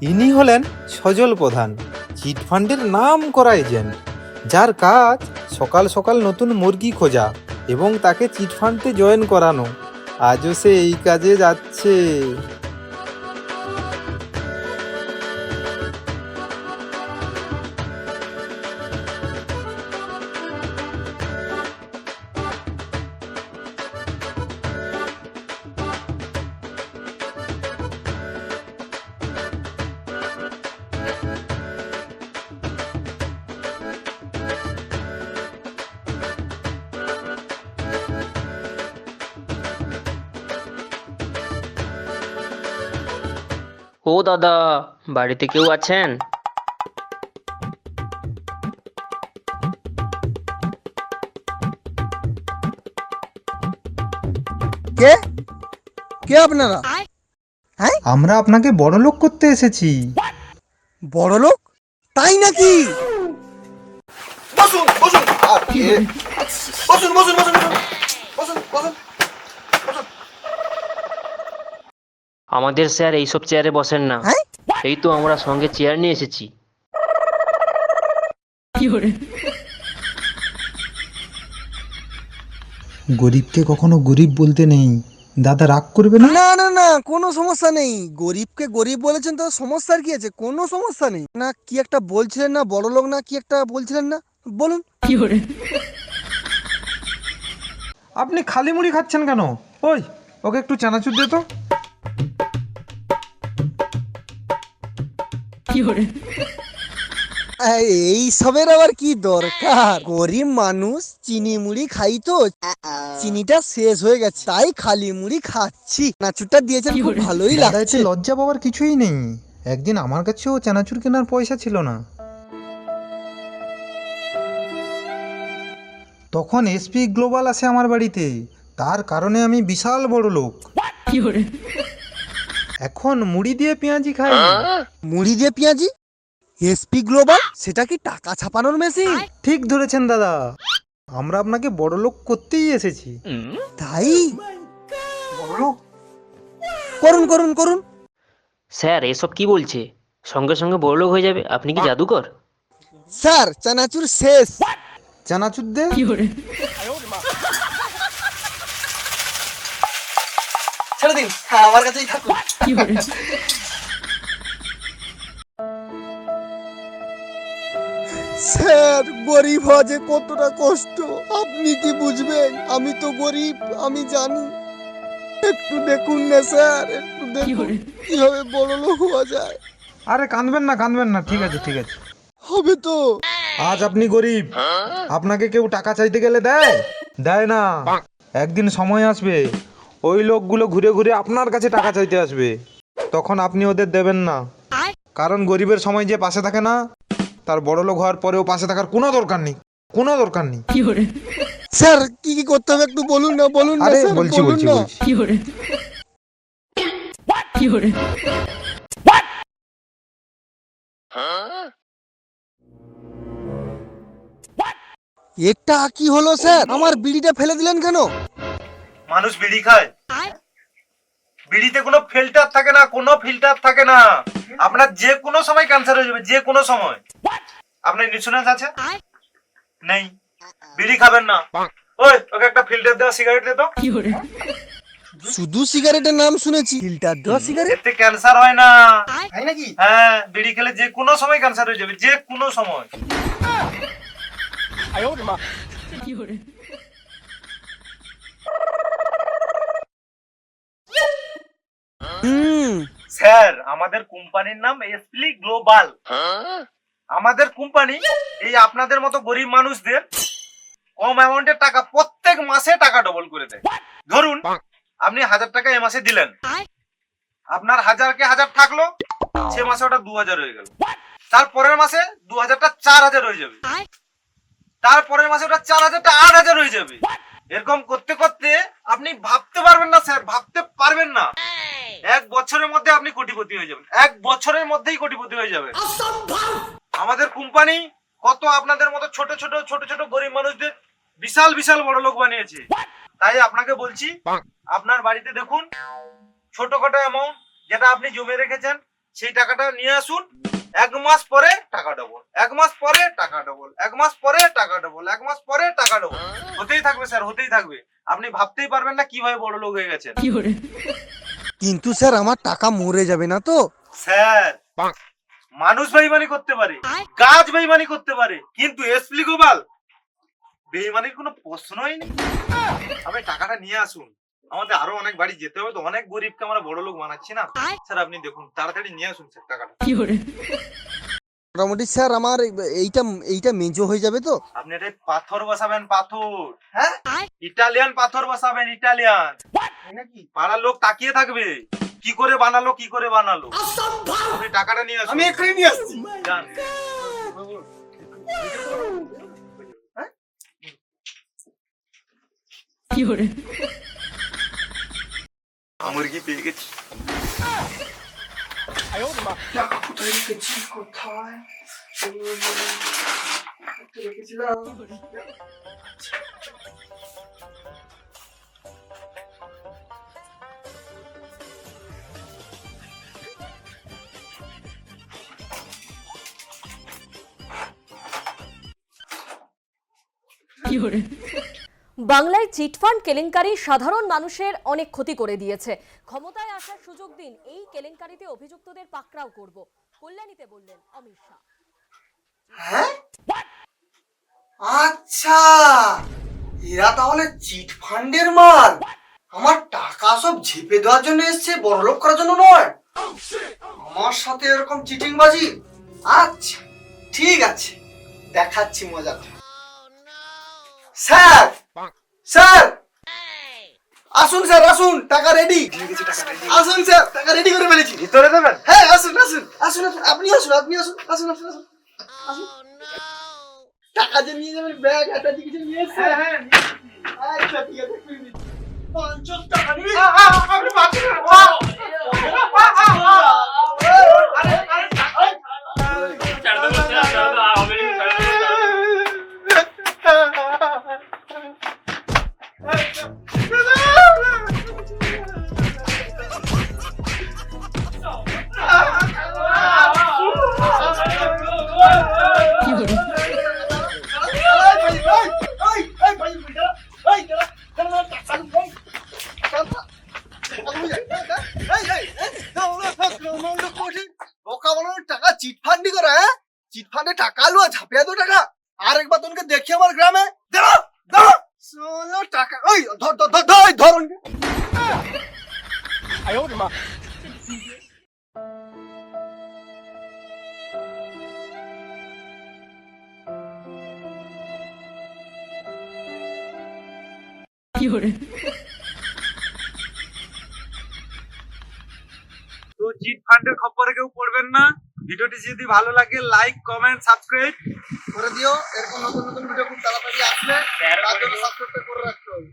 ইনি হলেন সজল প্রধান, চিটফান্ডের নাম করা এজেন্ট, যার কাজ সকাল সকাল নতুন মুরগি খোঁজা এবং তাকে চিটফান্ডে জয়েন করানো। আজও সে এই কাজে যাচ্ছে। ও দাদা, বাড়িতে কেউ আছেন? কে কে আপনারা? হ্যাঁ, আমরা আপনাকে বড়লোক করতে এসেছি। বড় লোক? তাই নাকি? বসুন বসুন বসুন বসুন বসুন বসুন বসুন। আমাদের স্যার এইসব চেয়ারে বসেন না। হ্যাঁ? এই তো আমরা সঙ্গে চেয়ার নিয়ে এসেছি। গরিবকে কখনো গরিব বলতে নেই। দাদা রাগ করবে না? না না না, কোনো সমস্যা নেই। গরিবকে গরিব বলেছেন তো সমস্যার কি আছে? কোনো সমস্যা নেই। না কি একটা বলছিলেন না, বড় লোক না কি একটা বলছিলেন না, বলুন। আপনি খালি মুড়ি খাচ্ছেন কেন? ওই, ওকে একটু চানাচুর দে তো। এই সবের আবার কি দরকার? গরিব মানুষ চিনি মুড়ি খাই তো, চিনিটা শেষ হয়ে গেছে তাই খালি মুড়ি খাচ্ছি। নাচুরটা দিয়েছেন, খুব ভালোই দাদা, এতে লাগছে। লজ্জা পাওয়ার কিছুই নেই। একদিন আমার কাছেও চানাচুর কেনার পয়সা ছিল না। তখন এসপি গ্লোবাল আসে আমার বাড়িতে, তার কারণে আমি বিশাল বড় লোক। এখন মুড়ি দিয়ে পেঁয়াজি খাই। মুড়ি দিয়ে পেঁয়াজি? এসপি গ্লোবাল সেটা কি টাকা ছাপানোর মেশিন? ঠিক ধরেছেন দাদা, আমরা আপনাকে বড় লোক করতেই এসেছি। তাই করুন করুন করুন। স্যার এসব কি বলছে? সঙ্গে সঙ্গে বড়লোক হয়ে যাবে? আপনি কি জাদুকর? স্যার চানাচুর শেষ। চানাচুর দে। ছেড়ে দিন, হ্যাঁ আমার কাছেই থাকুন। স্যার গরিব হওয়া যে কতটা কষ্ট আপনি কি বুঝবেন? আমি তো গরিব, আমি জানি। একটু দেখুন না স্যার, একটু দেখুন কিভাবে বড় লোক হওয়া যায়। আরে কাঁদবেন না, কাঁদবেন না, ঠিক আছে ঠিক আছে। হবে তো। আজ আপনি গরিব, আপনাকে কেউ টাকা চাইতে গেলে দেয়? দেয় না। একদিন সময় আসবে, ওই লোকগুলো ঘুরে ঘুরে আপনার কাছে টাকা চাইতে আসবে, তখন আপনি ওদের দেবেন না। কারণ গরিবের সময় যে পাশে থাকে না, তার বড় লোক হওয়ার পরেও পাশে থাকার কোনো দরকার নেই, কোনো দরকার নেই। স্যার কি কি করতে হবে একটু বলুন না, বলুন না আরে স্যার, বলছি বলুন বলছি না। বলছি। এটা কি হলো স্যার? আমার বিড়িটা ফেলে দিলেন কেন? মানুষ বিড়ি খায়, বিড়িতে কোনো ফিল্টার থাকে না, কোনো ফিল্টার থাকে না। আপনার যে কোনো সময় ক্যান্সার হয়ে যাবে, যে কোনো সময়। আপনার ইন্স্যুরেন্স আছে? নেই, বিড়ি খাবেন না। ওই ওকে একটা ফিল্টার দেওয়া সিগারেট দে তো। শুধু সিগারেটের নাম শুনেছি, ফিল্টার দেওয়া সিগারেট? এতে ক্যান্সার হয় না। তাই নাকি? হ্যাঁ, বিড়ি খেলে যে কোনো সময় ক্যান্সার হয়ে যাবে, যে কোনো সময়। হুম। স্যার আমাদের কোম্পানির নাম এসপি গ্লোবাল। আমাদের কোম্পানি এই আপনাদের মতো গরিব মানুষদের কম অ্যামাউন্টের টাকা প্রত্যেক মাসে টাকা ডবল করে দেয়। ধরুন আপনি 1000 টাকা এই মাসে দিলেন, আপনার 1000 কে 1000 থাকলো, সে মাসে ওটা 2000 হয়ে গেল। তারপরের মাসে 2000টা 4000 হয়ে যাবে, তারপরের মাসে ওটা 4000টা 8000 হয়ে যাবে। এরকম করতে করতে আপনি ভাবতে পারবেন না স্যার, ভাবতে পারবেন না। এক বছরের মধ্যে আপনি কোটিপতি হয়ে যাবেন, এক বছরের মধ্যেই কোটিপতি হয়ে যাবেন। আমাদের কোম্পানি কত আপনাদের মতো ছোট ছোট ছোট ছোট গরিব মানুষদের বিশাল বিশাল বড় লোক বানিয়েছে। তাই আপনাকে বলছি, আপনার বাড়িতে দেখুন ছোটখাটো অ্যামাউন্ট যেটা আপনি জমে রেখেছেন, সেই টাকাটা নিয়ে আসুন, 1 মাস পরে টাকা ডবল, 1 মাস পরে টাকা ডবল, 1 মাস পরে টাকা ডবল, 1 মাস পরে টাকা ডবল, হতেই থাকবে স্যার, হতেই থাকবে। আপনি ভাবতেই পারবেন না কিভাবে বড় লোক হয়ে গেছেন। কিন্তু স্যার আমার টাকা মরে যাবে না তো? স্যার, মানুষ বেইমানি করতে পারে, গাছ বেইমানি করতে পারে, কিন্তু এসপ্লি গ্লোবাল বেইমানির কোনো প্রশ্নই নেই। আপনি টাকাটা নিয়ে আসুন, আমাদের আরো অনেক বাড়ি যেতে হবে তো, অনেক গরিবকে আমরা বড় লোক বানাচ্ছি না স্যার। আপনি দেখুন, তাড়াতাড়ি নিয়ে আসুন স্যার টাকাটা। মোটামুটি স্যার আমার এইটা এইটা মেজো হয়ে যাবে তো? আপনি এটা পাথর বসাবেন, পাথর, হ্যাঁ, ইটালিয়ান পাথর বসাবেন, ইটালিয়ান, নাকি পাড়ার লোক তাকিয়ে থাকবে কি করে বানালো, কি করে বানালো। আপনি টাকাটা নিয়ে আসুন। আমি এক্ষুনি নিয়ে আসছি। যান। মুরগি পেয়ে গেছি। টাকা কোথায় রেখেছি, কোথায় রেখেছিলাম? বাংলায় চিটফান্ড কেলেঙ্কারি সাধারণ মানুষের অনেক ক্ষতি করে দিয়েছে। ক্ষমতায় আসার সুযোগ দিন, এই কেলেঙ্কারিতে অভিযুক্তদের পাকড়াও করব, কল্যাণীতে বললেন অমিত শাহ। হ্যাঁ, আচ্ছা, এরা তাহলে চিট ফান্ডের মাল। আমার টাকা সব ঝেপে দেওয়ার জন্য এসছে, বড়লোক করার জন্য নয়। আমার সাথে এরকম চিটিংবাজি, আচ্ছা ঠিক আছে, দেখাচ্ছি মজাটা। স্যার, স্যার আসুন, স্যার আসুন, টাকা রেডি। আসুন স্যার, টাকা রেডি করে ফেলেছি। ভিতরে দেবেন? হ্যাঁ আসুন আসুন আসুন আসুন, আপনি আসুন, আপনি আসুন, আসুন আসুন আসুন আসুন। টাকা যে নিয়ে যাবেন, ব্যাগ একটা কিছু নিয়ে এসেছেন? হ্যাঁ, আচ্ছা ঠিক আছে, 50 টাকা নিবি? আপনি বাকি বোকা বানানোর টাকা চিটফান্ডি করা, হ্যাঁ? চিটফান্ডে টাকা আলু ঝাঁপিয়ে দো টাকা। আরেকবার তোকে দেখি আমার গ্রামে, দাঁড়া দাঁড়া, সোলো টাকা, ওই ধর ধর ধর ধর, ধর। তো চিট ফান্ডের খবরে কেউ পড়বেন না। ভিডিওটি যদি ভালো লাগে লাইক, কমেন্ট, সাবস্ক্রাইব করে দিও। এরকম নতুন নতুন ভিডিও খুব তাড়াতাড়ি আসবে, তার জন্য সাবস্ক্রাইব করে রাখতে হবে।